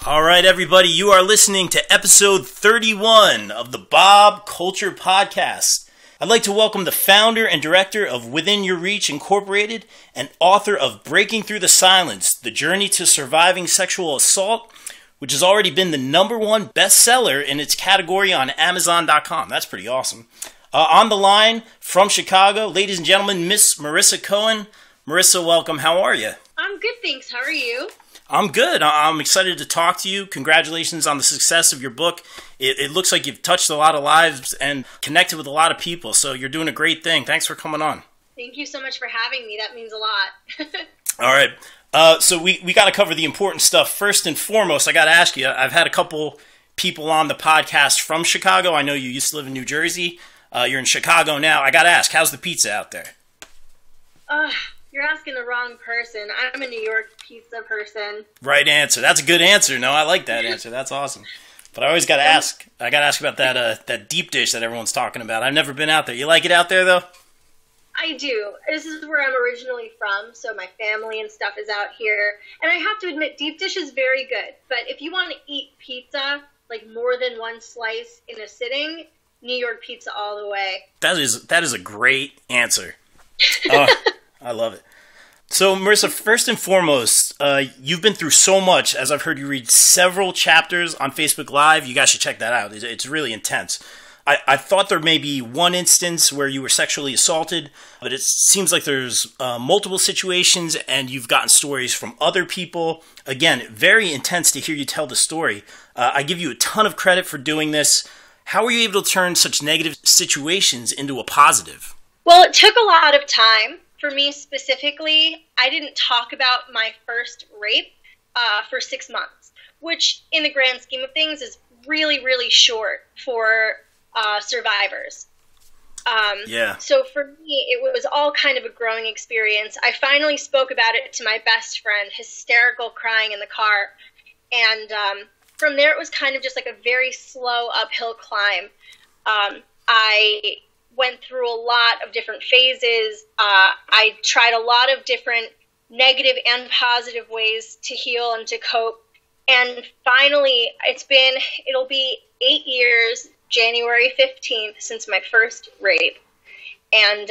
All right, everybody, you are listening to episode 31 of the Bob Culture Podcast. I'd like to welcome the founder and director of Within Your Reach Incorporated and author of Breaking Through the Silence, The Journey to Surviving Sexual Assault, which has already been the #1 bestseller in its category on Amazon.com. That's pretty awesome. On the line from Chicago, ladies and gentlemen, Miss Marissa Cohen. Marissa, welcome. How are you? I'm good, thanks. How are you? I'm good. I'm excited to talk to you. Congratulations on the success of your book. It looks like you've touched a lot of lives and connected with a lot of people, so you're doing a great thing. Thanks for coming on. Thank you so much for having me. That means a lot. All right. So we got to cover the important stuff. First and foremost, I got to ask you, I've had a couple people on the podcast from Chicago. I know you used to live in New Jersey. You're in Chicago now. I got to ask, how's the pizza out there? You're asking the wrong person. I'm a New York pizza person. Right answer. That's a good answer. No, I like that answer. That's awesome. But I always got to ask. I got to ask about that deep dish that everyone's talking about. I've never been out there. You like it out there, though? I do. This is where I'm originally from, so my family and stuff is out here. And I have to admit, deep dish is very good. But if you want to eat pizza, like more than one slice in a sitting, New York pizza all the way. That is a great answer. I love it. So, Marissa, first and foremost, you've been through so much. As I've heard you read several chapters on Facebook Live. You guys should check that out. It's really intense. I thought there may be one instance where you were sexually assaulted, but it seems like there's multiple situations, and you've gotten stories from other people. Again, very intense to hear you tell the story. I give you a ton of credit for doing this. How were you able to turn such negative situations into a positive? Well, it took a lot of time. For me specifically, I didn't talk about my first rape for 6 months, which in the grand scheme of things is really, really short for survivors. So for me, it was all kind of a growing experience. I finally spoke about it to my best friend, hysterical, crying in the car. And from there, it was kind of just like a very slow uphill climb. I went through a lot of different phases. I tried a lot of different negative and positive ways to heal and to cope. And finally, it'll be 8 years, January 15th, since my first rape. And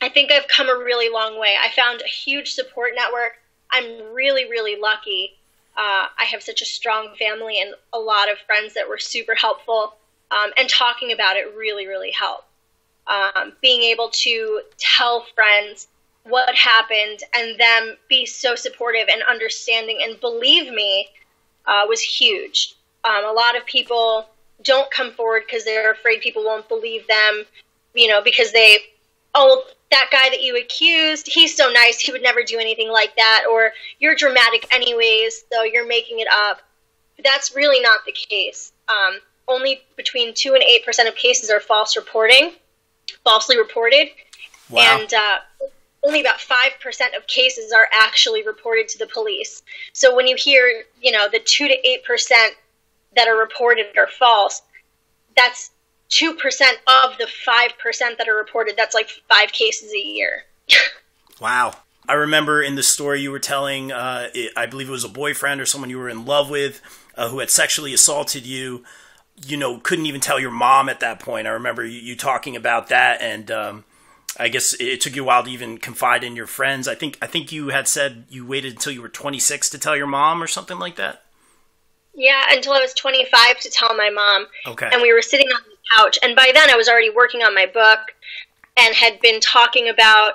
I think I've come a really long way. I found a huge support network. I'm really, really lucky. I have such a strong family and a lot of friends that were super helpful. And talking about it really, really helped. Being able to tell friends what happened and them be so supportive and understanding and believe me was huge. A lot of people don't come forward because they're afraid people won't believe them, because that guy that you accused, he's so nice, he would never do anything like that, or you're dramatic anyways, so you're making it up. But that's really not the case. Only between 2 and 8% of cases are falsely reported. Wow. And only about 5% of cases are actually reported to the police. So when you hear, the 2 to 8% that are reported are false, that's 2% of the 5% that are reported. That's like 5 cases a year. Wow. I remember in the story you were telling, I believe it was a boyfriend or someone you were in love with who had sexually assaulted you. Couldn't even tell your mom at that point. I remember you talking about that, and I guess it took you a while to even confide in your friends. I think you had said you waited until you were 26 to tell your mom or something like that? Yeah, until I was 25 to tell my mom. Okay. And we were sitting on the couch, and by then I was already working on my book and had been talking about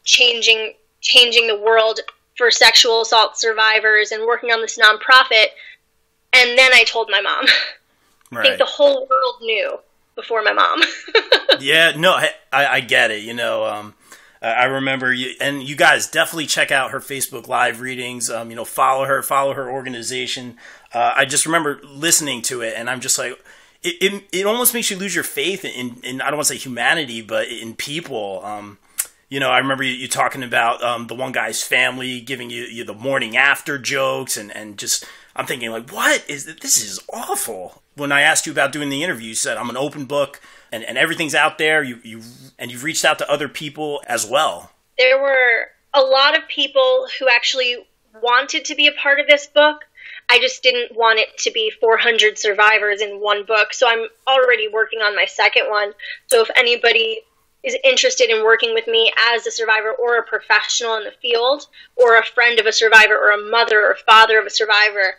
changing the world for sexual assault survivors and working on this nonprofit, and then I told my mom. Right. I think the whole world knew before my mom. Yeah, no, I get it. I remember you, and you guys definitely check out her Facebook Live readings. Follow her organization. I just remember listening to it, and I'm just like, it almost makes you lose your faith in I don't want to say humanity, but in people. I remember you talking about the one guy's family giving you the morning after jokes, and just I'm thinking like, this is awful. When I asked you about doing the interview, you said I'm an open book and everything's out there. You've reached out to other people as well. There were a lot of people who actually wanted to be a part of this book. I just didn't want it to be 400 survivors in one book. So I'm already working on my second one. So if anybody is interested in working with me as a survivor or a professional in the field, or a friend of a survivor, or a mother or father of a survivor,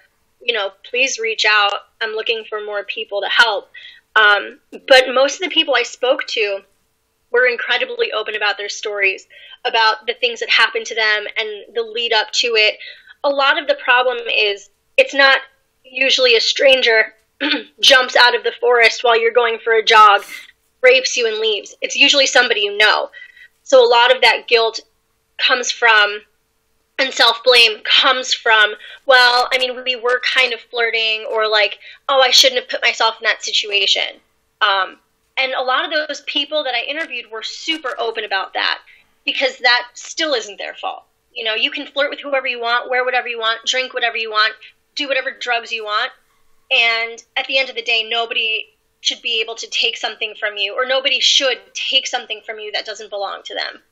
please reach out. I'm looking for more people to help. But most of the people I spoke to were incredibly open about their stories, about the things that happened to them and the lead up to it. A lot of the problem is it's not usually a stranger jumps out of the forest while you're going for a jog, rapes you and leaves. It's usually somebody you know. So a lot of that guilt comes from, and self-blame comes from, well, I mean, we were kind of flirting, or like, oh, I shouldn't have put myself in that situation. And a lot of those people that I interviewed were super open about that, because that still isn't their fault. You can flirt with whoever you want, wear whatever you want, drink whatever you want, do whatever drugs you want. And at the end of the day, nobody should be able to take something from you, or nobody should take something from you that doesn't belong to them.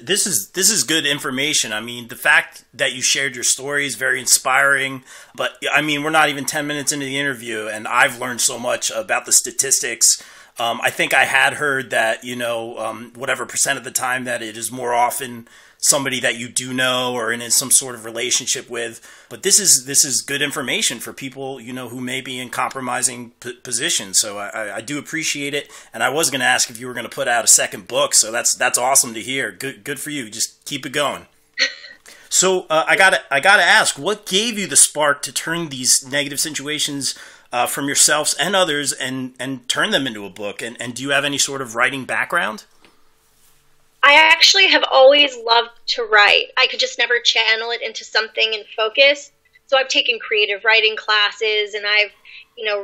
This is good information. I mean, the fact that you shared your story is very inspiring. But I mean, we're not even 10 minutes into the interview, and I've learned so much about the statistics. I think I had heard that, whatever percent of the time that it is more often somebody that you do know or in some sort of relationship with. But this is good information for people, who may be in compromising positions. So I do appreciate it. And I was going to ask if you were going to put out a second book. So that's awesome to hear. Good for you. Just keep it going. So I gotta ask, what gave you the spark to turn these negative situations from yourselves and others and turn them into a book? And do you have any sort of writing background? I actually have always loved to write. I could just never channel it into something and focus. So I've taken creative writing classes, and I've,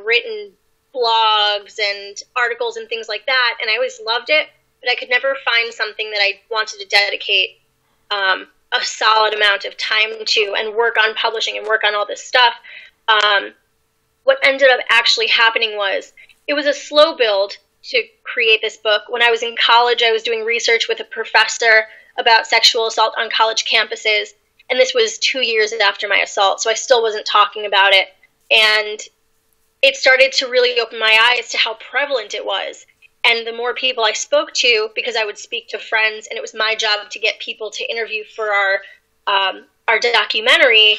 written blogs and articles and things like that. And I always loved it, but I could never find something that I wanted to dedicate a solid amount of time to and work on publishing and work on all this stuff. What ended up actually happening was it was a slow build to create this book. When I was in college, I was doing research with a professor about sexual assault on college campuses, and this was 2 years after my assault, so I still wasn't talking about it. And it started to really open my eyes to how prevalent it was. And the more people I spoke to, because I would speak to friends, and it was my job to get people to interview for our documentary,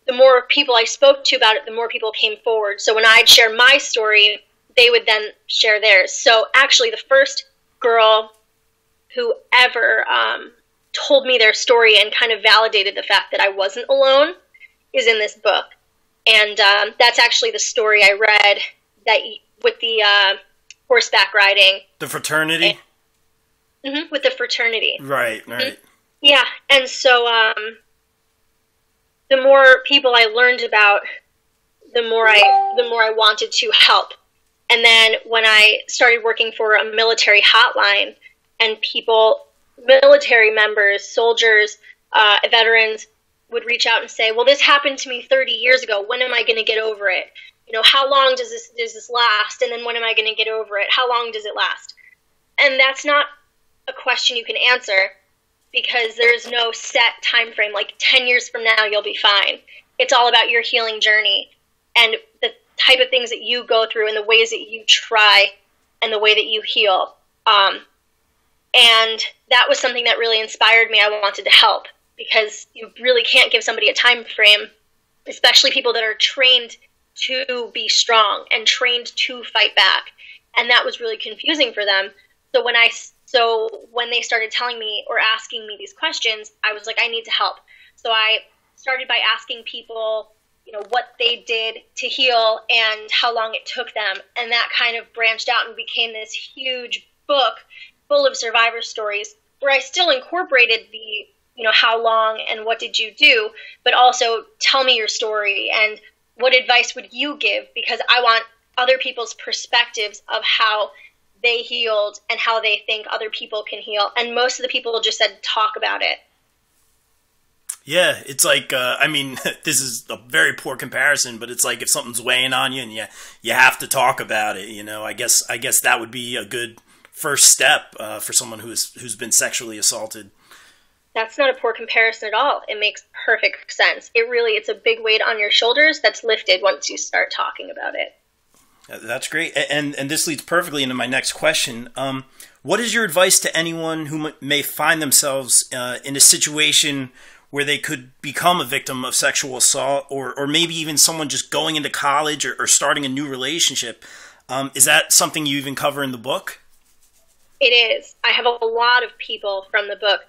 the more people I spoke to about it, the more people came forward. So when I'd share my story, they would then share theirs. So actually the first girl who ever told me their story and kind of validated the fact that I wasn't alone is in this book. And that's actually the story I read that with the horseback riding. The fraternity? With the fraternity. Right. Mm-hmm. Yeah, and so the more people I learned about, the more I wanted to help. And then when I started working for a military hotline, and military members, soldiers, veterans would reach out and say, well, this happened to me 30 years ago. When am I going to get over it? How long does this last? And then when am I going to get over it? How long does it last? And that's not a question you can answer, because there's no set time frame. Like 10 years from now, you'll be fine. It's all about your healing journey and the type of things that you go through and the ways that you try and the way that you heal. And that was something that really inspired me. I wanted to help, because you really can't give somebody a time frame, especially people that are trained to be strong and trained to fight back. And that was really confusing for them. So when they started telling me or asking me these questions, I was like, I need to help. So I started by asking people, what they did to heal and how long it took them. And that kind of branched out and became this huge book full of survivor stories, where I still incorporated the, how long and what did you do, but also tell me your story and what advice would you give? Because I want other people's perspectives of how they healed and how they think other people can heal. And most of the people just said, talk about it. Yeah, it's like, this is a very poor comparison, but it's like if something's weighing on you and you have to talk about it, I guess that would be a good first step for someone who's been sexually assaulted. That's not a poor comparison at all. It makes perfect sense. It's a big weight on your shoulders that's lifted once you start talking about it. That's great. And this leads perfectly into my next question. What is your advice to anyone who may find themselves in a situation where they could become a victim of sexual assault, or maybe even someone just going into college or starting a new relationship? Is that something you even cover in the book? It is. I have a lot of people from the book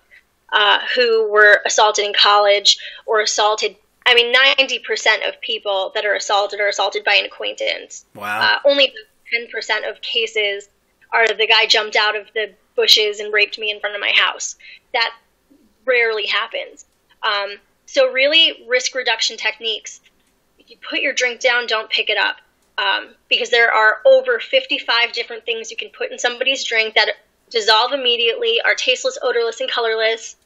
who were assaulted in college or assaulted. 90% of people that are assaulted by an acquaintance. Wow. Only 10% of cases are the guy jumped out of the bushes and raped me in front of my house. That rarely happens. So really, risk reduction techniques. If you put your drink down, don't pick it up. Because there are over 55 different things you can put in somebody's drink that dissolve immediately, are tasteless, odorless, and colorless,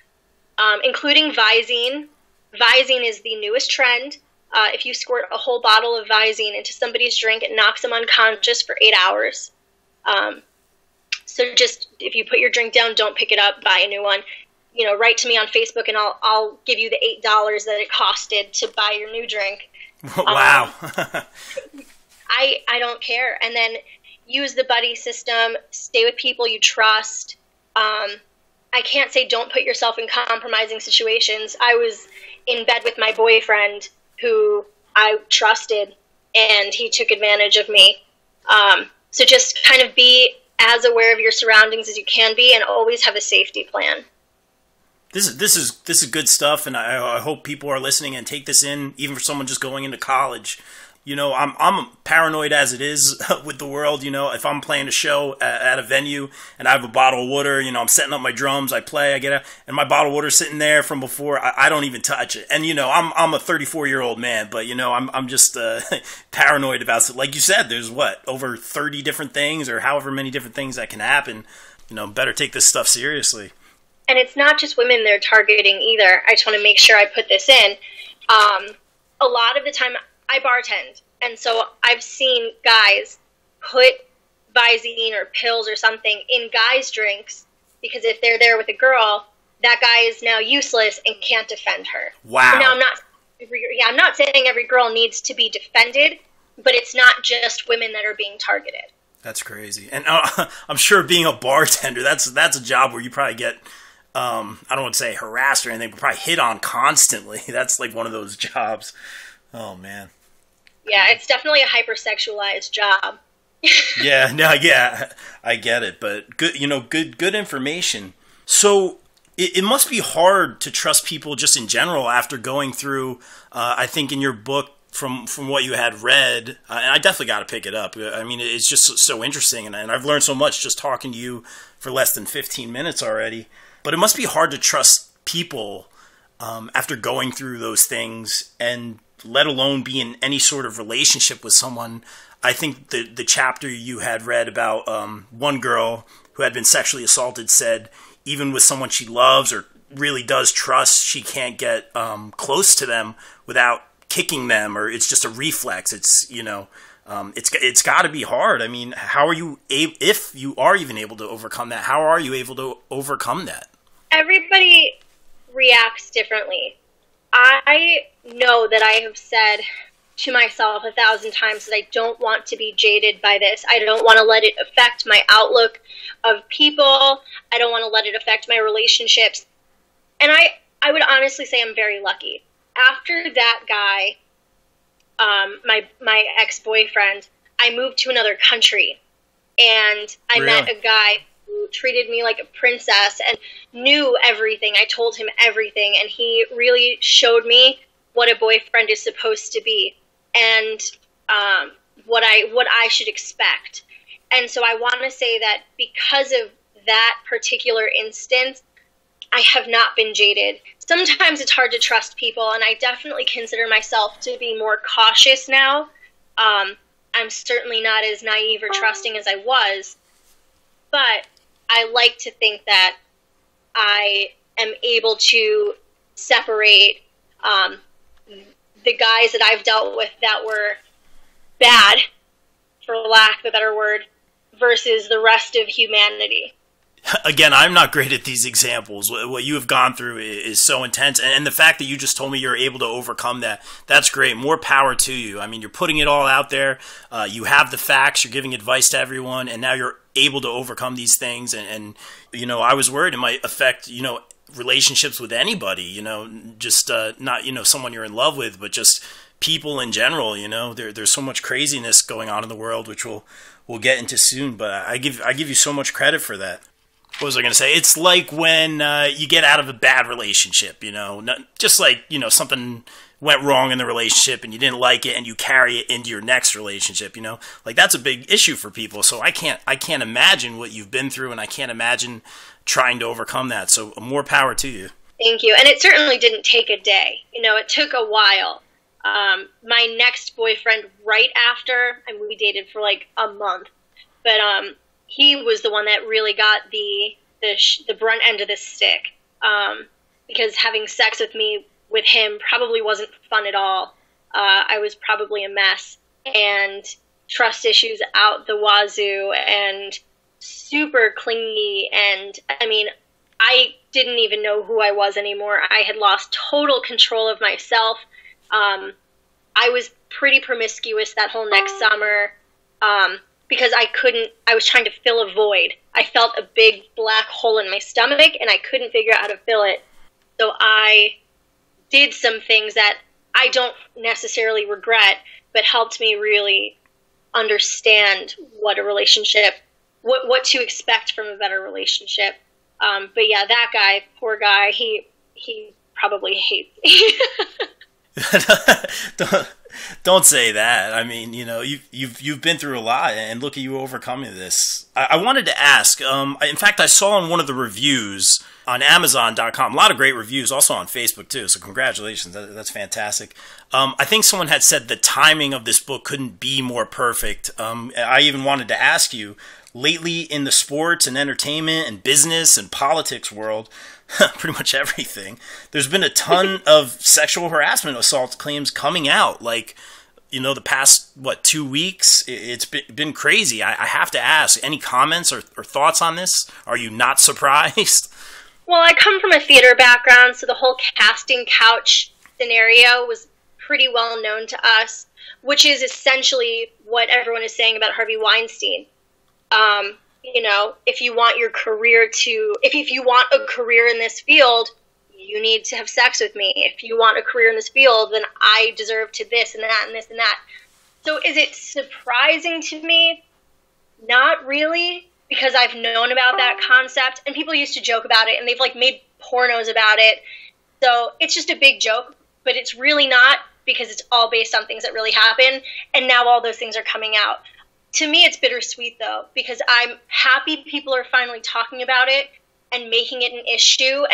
including Visine. Visine is the newest trend. If you squirt a whole bottle of Visine into somebody's drink, it knocks them unconscious for 8 hours. So just, if you put your drink down, don't pick it up, buy a new one. Write to me on Facebook and I'll give you the $8 that it costed to buy your new drink. Wow. I don't care. And then use the buddy system, stay with people you trust. I can't say don't put yourself in compromising situations. I was in bed with my boyfriend who I trusted, and he took advantage of me. So just kind of be as aware of your surroundings as you can be, and always have a safety plan. This is good stuff, and I hope people are listening and take this in, even for someone just going into college. I'm paranoid as it is with the world. If I'm playing a show at a venue and I have a bottle of water, I'm setting up my drums, I play, I get out, and my bottle of water's sitting there from before. I don't even touch it. And I'm a 34-year-old man, but I'm just paranoid about it. Like you said, there's over 30 different things, or however many different things that can happen. Better take this stuff seriously. And it's not just women they're targeting either. I just want to make sure I put this in. A lot of the time, I bartend, and so I've seen guys put Visine or pills or something in guys' drinks, because if they're there with a girl, that guy is now useless and can't defend her. Wow. Now, I'm not saying every girl needs to be defended, but it's not just women that are being targeted. That's crazy. And I'm sure being a bartender, that's a job where you probably get, I don't want to say harassed or anything, but probably hit on constantly. That's like one of those jobs. Oh, man. Yeah, it's definitely a hypersexualized job. Yeah, I get it, but good information. So it must be hard to trust people just in general after going through. I think in your book, from what you had read, and I definitely got to pick it up. I mean, it's just so interesting, and I've learned so much just talking to you for less than 15 minutes already. But it must be hard to trust people after going through those things, and let alone be in any sort of relationship with someone. I think the chapter you had read about one girl who had been sexually assaulted said even with someone she loves or really does trust, she can't get close to them without kicking them, or it's just a reflex. It's it's got to be hard. I mean, how are you if you are even able to overcome that? How are you able to overcome that? Everybody reacts differently. I know that I have said to myself 1,000 times that I don't want to be jaded by this. I don't want to let it affect my outlook of people. I don't want to let it affect my relationships. And I would honestly say I'm very lucky. After that guy, my ex-boyfriend, I moved to another country, and I met a guy who treated me like a princess and knew everything. I told him everything, and he really showed me what a boyfriend is supposed to be, and what I should expect. And so I want to say that because of that particular instance, I have not been jaded. Sometimes it's hard to trust people, and I definitely consider myself to be more cautious now. I'm certainly not as naive or trusting as I was, but I like to think that I am able to separate the guys that I've dealt with that were bad, for lack of a better word, versus the rest of humanity. Again, I'm not great at these examples. What you have gone through is so intense. And the fact that you just told me you're able to overcome that, that's great. More power to you. I mean, you're putting it all out there. You have the facts. You're giving advice to everyone. And now you're able to overcome these things. And you know, I was worried it might affect, you know, relationships with anybody, you know, just not, you know, someone you're in love with, but just people in general. You know, there's so much craziness going on in the world, which we'll get into soon. But I give you so much credit for that. What was I going to say? It's like when you get out of a bad relationship, you know, just like, you know, something went wrong in the relationship and you didn't like it and you carry it into your next relationship, you know, like that's a big issue for people. So I can't imagine what you've been through, and I can't imagine trying to overcome that. So more power to you. Thank you. And it certainly didn't take a day. You know, it took a while. My next boyfriend right after, and we dated for like a month, but he was the one that really got the brunt end of the stick, because having sex with him probably wasn't fun at all. I was probably a mess, and trust issues out the wazoo, and super clingy. And I mean, I didn't even know who I was anymore. I had lost total control of myself. I was pretty promiscuous that whole next summer. Because I was trying to fill a void. I felt a big black hole in my stomach and I couldn't figure out how to fill it. So I did some things that I don't necessarily regret, but helped me really understand what a relationship, what to expect from a better relationship. But yeah, that guy, poor guy, he probably hates me. Don't say that. I mean, you know, you've been through a lot, and look at you overcoming this. I wanted to ask. In fact, I saw in one of the reviews on Amazon.com, a lot of great reviews, also on Facebook too. So congratulations, that's fantastic. I think someone had said the timing of this book couldn't be more perfect. I even wanted to ask you, lately in the sports and entertainment and business and politics world, pretty much everything, there's been a ton of sexual harassment assault claims coming out. Like, you know, the past, 2 weeks, it's been crazy. I have to ask, any comments or thoughts on this? Are you not surprised? Well, I come from a theater background, so the whole casting couch scenario was pretty well known to us, which is essentially what everyone is saying about Harvey Weinstein. You know, if you want your career if you want a career in this field, you need to have sex with me. If you want a career in this field, then I deserve to this and that and this and that. So is it surprising to me? Not really, because I've known about that concept, and people used to joke about it, and they've like made pornos about it. So it's just a big joke, but it's really not, because it's all based on things that really happen, and now all those things are coming out. To me, it's bittersweet, though, because I'm happy people are finally talking about it and making it an issue,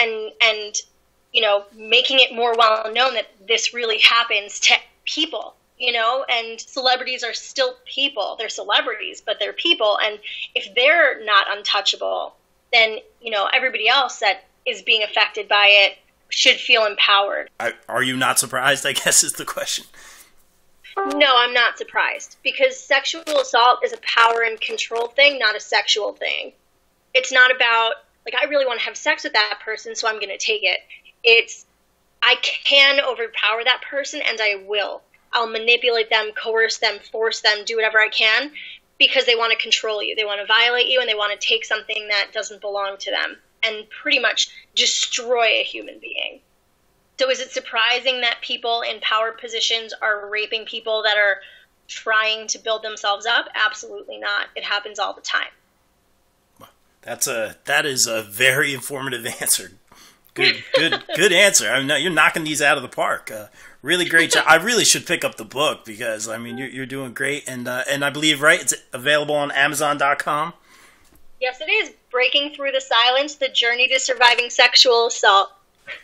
and you know, making it more well known that this really happens to people, you know, and celebrities are still people. They're celebrities, but they're people, and if they're not untouchable, then, you know, everybody else that is being affected by it should feel empowered. Are you not surprised, I guess, is the question. No, I'm not surprised, because sexual assault is a power and control thing, not a sexual thing. It's not about, like, I really want to have sex with that person, so I'm going to take it. It's, I can overpower that person, and I will. I'll manipulate them, coerce them, force them, do whatever I can, because they want to control you. They want to violate you, and they want to take something that doesn't belong to them and pretty much destroy a human being. So is it surprising that people in power positions are raping people that are trying to build themselves up? Absolutely not. It happens all the time. That is a very informative answer. Good answer. I mean, you're knocking these out of the park. Really great job. I really should pick up the book, because I mean, you're doing great, and I believe, right, it's available on Amazon.com. Yes, it is. Breaking Through the Silence: The Journey to Surviving Sexual Assault.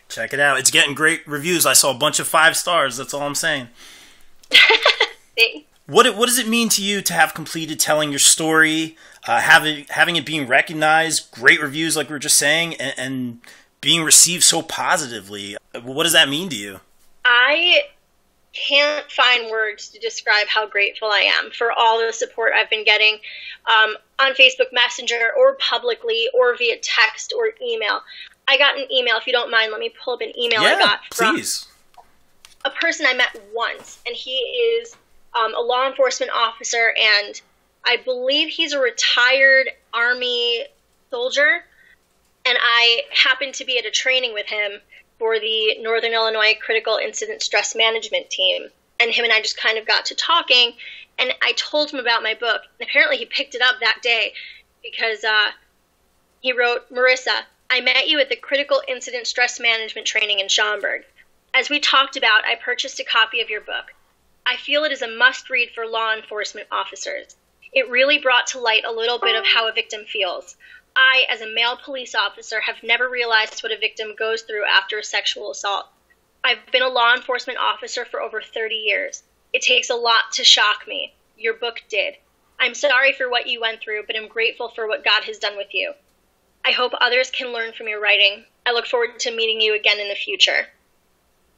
Check it out. It's getting great reviews. I saw a bunch of 5 stars. That's all I'm saying. Thanks. What does it mean to you to have completed telling your story, having it being recognized, great reviews like we were just saying, and being received so positively? What does that mean to you? I can't find words to describe how grateful I am for all the support I've been getting on Facebook Messenger or publicly or via text or email. I got an email, if you don't mind, let me pull up an email I got from a person I met once, and he is a law enforcement officer, and I believe he's a retired Army soldier, and I happened to be at a training with him for the Northern Illinois Critical Incident Stress Management team. And him and I just kind of got to talking, and I told him about my book. And apparently he picked it up that day because he wrote, "Marissa, I met you at the Critical Incident Stress Management training in Schaumburg. As we talked about, I purchased a copy of your book. I feel it is a must-read for law enforcement officers. It really brought to light a little bit of how a victim feels. I, as a male police officer, have never realized what a victim goes through after a sexual assault. I've been a law enforcement officer for over 30 years. It takes a lot to shock me. Your book did. I'm sorry for what you went through, but I'm grateful for what God has done with you. I hope others can learn from your writing. I look forward to meeting you again in the future."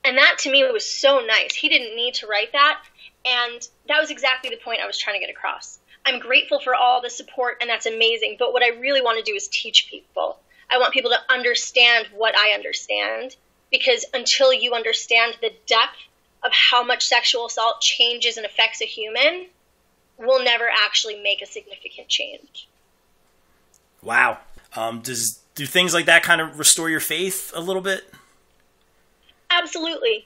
And that, to me, was so nice. He didn't need to write that, and that was exactly the point I was trying to get across. I'm grateful for all the support, and that's amazing, but what I really want to do is teach people. I want people to understand what I understand, because until you understand the depth of how much sexual assault changes and affects a human, we'll never actually make a significant change. Wow. Do things like that kind of restore your faith a little bit? Absolutely.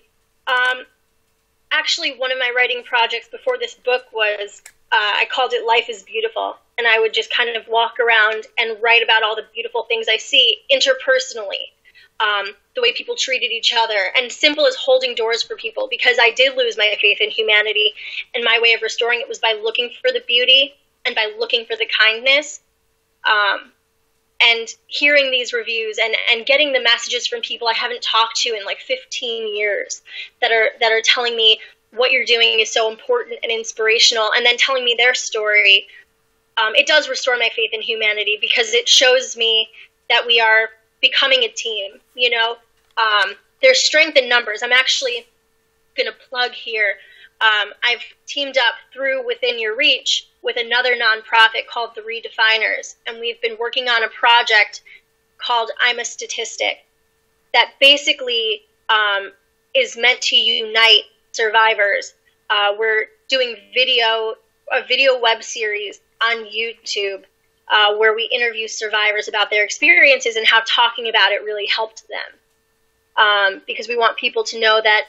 Actually, one of my writing projects before this book was, I called it Life is Beautiful. And I would just kind of walk around and write about all the beautiful things I see interpersonally, the way people treated each other, and simple as holding doors for people, because I did lose my faith in humanity. And my way of restoring it was by looking for the beauty and by looking for the kindness. And hearing these reviews and getting the messages from people I haven't talked to in like 15 years that are telling me what you're doing is so important and inspirational, and then telling me their story, it does restore my faith in humanity, because it shows me that we are becoming a team. You know, there's strength in numbers. I'm actually going to plug here. I've teamed up through Within Your Reach with another nonprofit called The Redefiners, and we've been working on a project called I'm a Statistic that basically is meant to unite survivors. We're doing a video web series on YouTube where we interview survivors about their experiences and how talking about it really helped them, because we want people to know that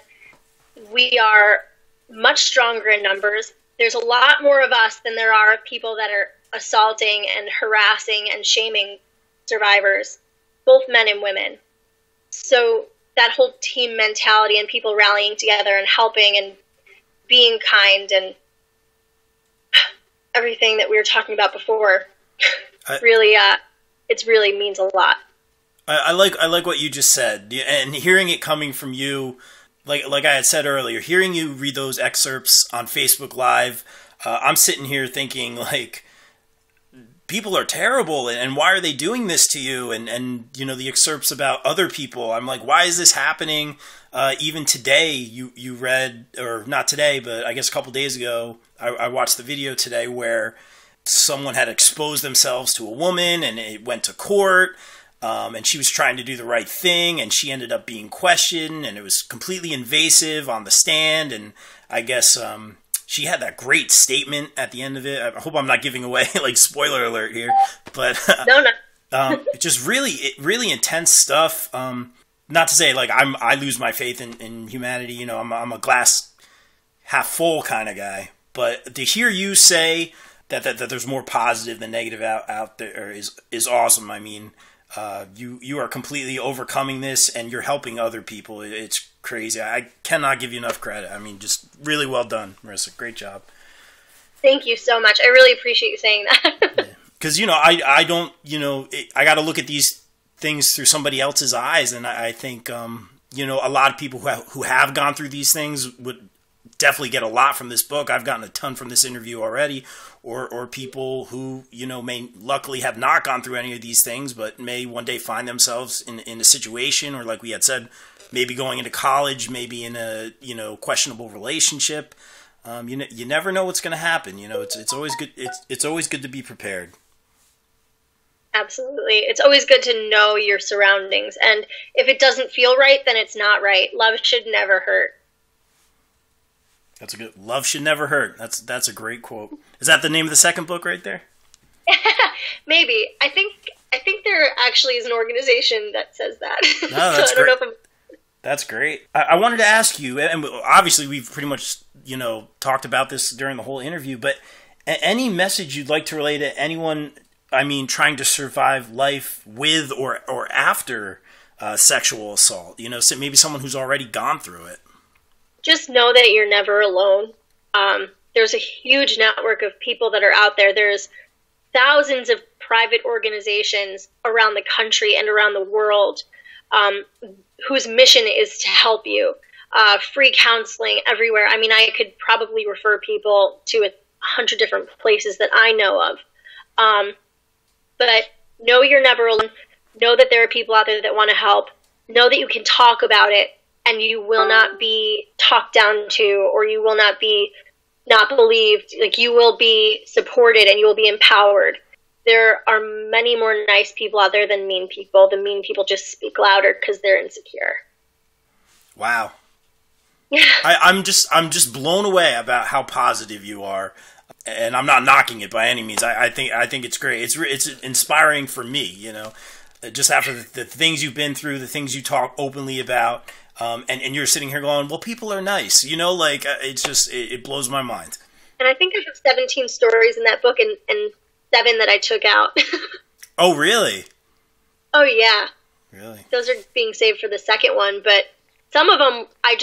we are much stronger in numbers. There's a lot more of us than there are of people that are assaulting and harassing and shaming survivors, both men and women. So that whole team mentality and people rallying together and helping and being kind and everything that we were talking about before, it really means a lot. I like what you just said, and hearing it coming from you. Like I had said earlier, hearing you read those excerpts on Facebook Live, I'm sitting here thinking, like, people are terrible, and why are they doing this to you? And you know, the excerpts about other people, I'm like, why is this happening? Even today, you read, or not today, but I guess a couple days ago, I watched the video today where someone had exposed themselves to a woman, and it went to court. And she was trying to do the right thing, and she ended up being questioned, and it was completely invasive on the stand. And I guess she had that great statement at the end of it. I hope I'm not giving away like spoiler alert here, but No. just really intense stuff. Not to say like I lose my faith in humanity. You know, I'm a glass half full kind of guy, but to hear you say that there's more positive than negative out there is awesome. I mean. You are completely overcoming this, and you're helping other people. It's crazy. I cannot give you enough credit. I mean, just really well done, Marissa. Great job. Thank you so much. I really appreciate you saying that. Because, you know, I don't, you know, I got to look at these things through somebody else's eyes, and I think, you know, a lot of people who have gone through these things would definitely get a lot from this book. I've gotten a ton from this interview already, or people who, you know, may luckily have not gone through any of these things, but may one day find themselves in a situation, or like we had said, maybe going into college, maybe in a, you know, questionable relationship. You never know what's going to happen. You know, it's always good. It's always good to be prepared. Absolutely. It's always good to know your surroundings. And if it doesn't feel right, then it's not right. Love should never hurt. That's a good, love should never hurt. That's a great quote. Is that the name of the second book right there? Maybe. I think there actually is an organization that says that. No, that's so I don't great. know if That's great. I wanted to ask you, and obviously we've pretty much, you know, talked about this during the whole interview, but any message you'd like to relay to anyone, I mean, trying to survive life with or after sexual assault, you know, so maybe someone who's already gone through it. just know that you're never alone. There's a huge network of people that are out there. There's thousands of private organizations around the country and around the world whose mission is to help you. Free counseling everywhere. I mean, I could probably refer people to 100 different places that I know of. But know you're never alone. Know that there are people out there that want to help. Know that you can talk about it and you will not be talked down to, or you will not be not believed. Like, you will be supported and you will be empowered. There are many more nice people out there than mean people. The mean people just speak louder because they're insecure. Wow. I'm just blown away about how positive you are, and I'm not knocking it by any means. I think it's great. It's inspiring for me, you know, just after the things you've been through, the things you talk openly about, and you're sitting here going, well, people are nice, you know, like it blows my mind. And I think I have 17 stories in that book, and 7 that I took out. Oh, really? Oh, yeah. Really? Those are being saved for the second one, but some of them I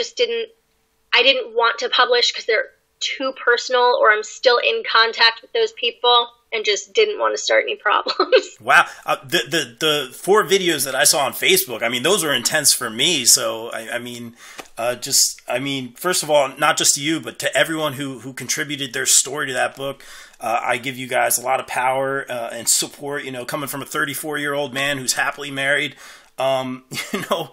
didn't want to publish because they're too personal, or I'm still in contact with those people and just didn't want to start any problems. Wow. The 4 videos that I saw on Facebook, I mean, those were intense for me. So, I mean, first of all, not just to you, but to everyone who contributed their story to that book. I give you guys a lot of power and support, you know, coming from a 34-year-old man who's happily married. You know,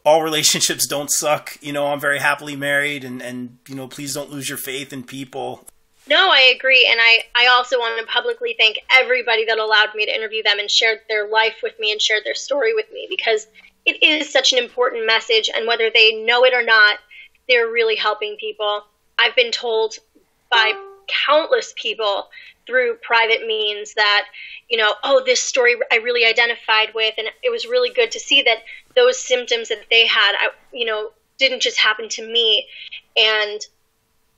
all relationships don't suck. You know, I'm very happily married, and you know, please don't lose your faith in people. No, I agree. And I also want to publicly thank everybody that allowed me to interview them and shared their life with me and shared their story with me, because it is such an important message. And whether they know it or not, they're really helping people. I've been told by countless people through private means that, you know, oh, this story I really identified with. And it was really good to see that those symptoms that they had, you know, didn't just happen to me. And,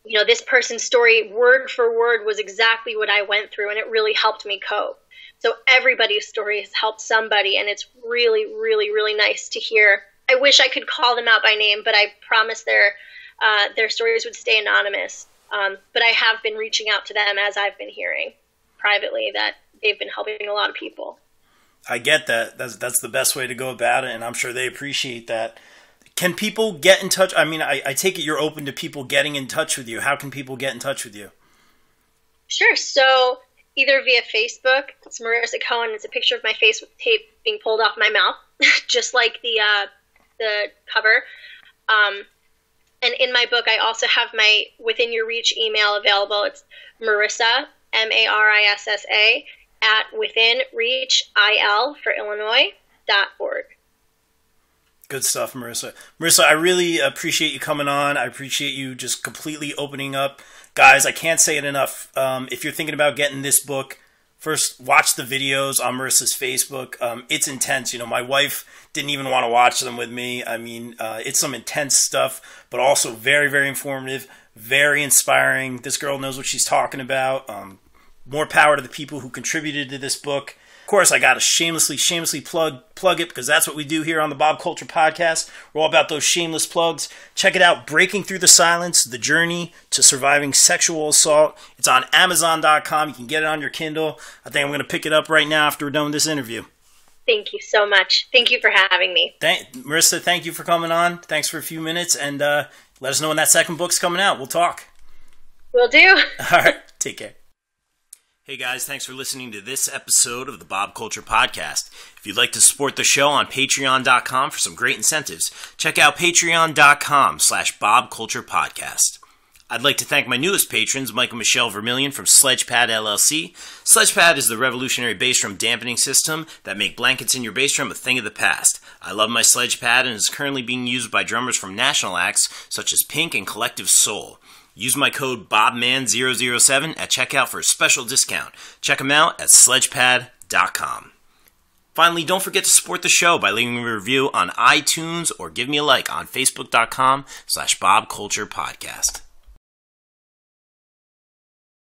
you know, this person's story, word for word, was exactly what I went through, and it really helped me cope. So everybody's story has helped somebody, and it's really, really, really nice to hear. I wish I could call them out by name, but I promised their stories would stay anonymous. But I have been reaching out to them as I've been hearing privately that they've been helping a lot of people. I get that. That's the best way to go about it, and I'm sure they appreciate that. Can people get in touch? I mean, I take it you're open to people getting in touch with you. How can people get in touch with you? Sure. So either via Facebook, it's Marissa Cohen. It's a picture of my face with tape being pulled off my mouth, just like the cover. And in my book, I also have my Within Your Reach email available. It's Marissa, Marissa, at withinreachil for Illinois.org. Good stuff, Marissa. Marissa, I really appreciate you coming on. I appreciate you just completely opening up. Guys, I can't say it enough. If you're thinking about getting this book, first, watch the videos on Marissa's Facebook. It's intense. You know, my wife didn't even want to watch them with me. I mean, it's some intense stuff, but also very, very informative, very inspiring. This girl knows what she's talking about. More power to the people who contributed to this book. Of course, I got to shamelessly plug it, because that's what we do here on the Bob Culture Podcast. We're all about those shameless plugs. Check it out, Breaking Through the Silence, The Journey to Surviving Sexual Assault. It's on Amazon.com. You can get it on your Kindle. I think I'm going to pick it up right now after we're done with this interview. Thank you so much. Thank you for having me. Marissa, thank you for coming on. Thanks for a few minutes, and let us know when that second book's coming out. We'll talk. Will do. All right. Take care. Hey guys, thanks for listening to this episode of the Bob Culture Podcast. If you'd like to support the show on patreon.com for some great incentives, check out patreon.com/BobCulturePodcast. I'd like to thank my newest patrons, Mike and Michelle Vermillion from Sledgepad LLC. Sledgepad is the revolutionary bass drum dampening system that make blankets in your bass drum a thing of the past. I love my Sledgepad and is currently being used by drummers from national acts such as Pink and Collective Soul. Use my code BOBMAN007 at checkout for a special discount. Check them out at sledgepad.com. Finally, don't forget to support the show by leaving a review on iTunes or give me a like on facebook.com/BobCulturePodcast.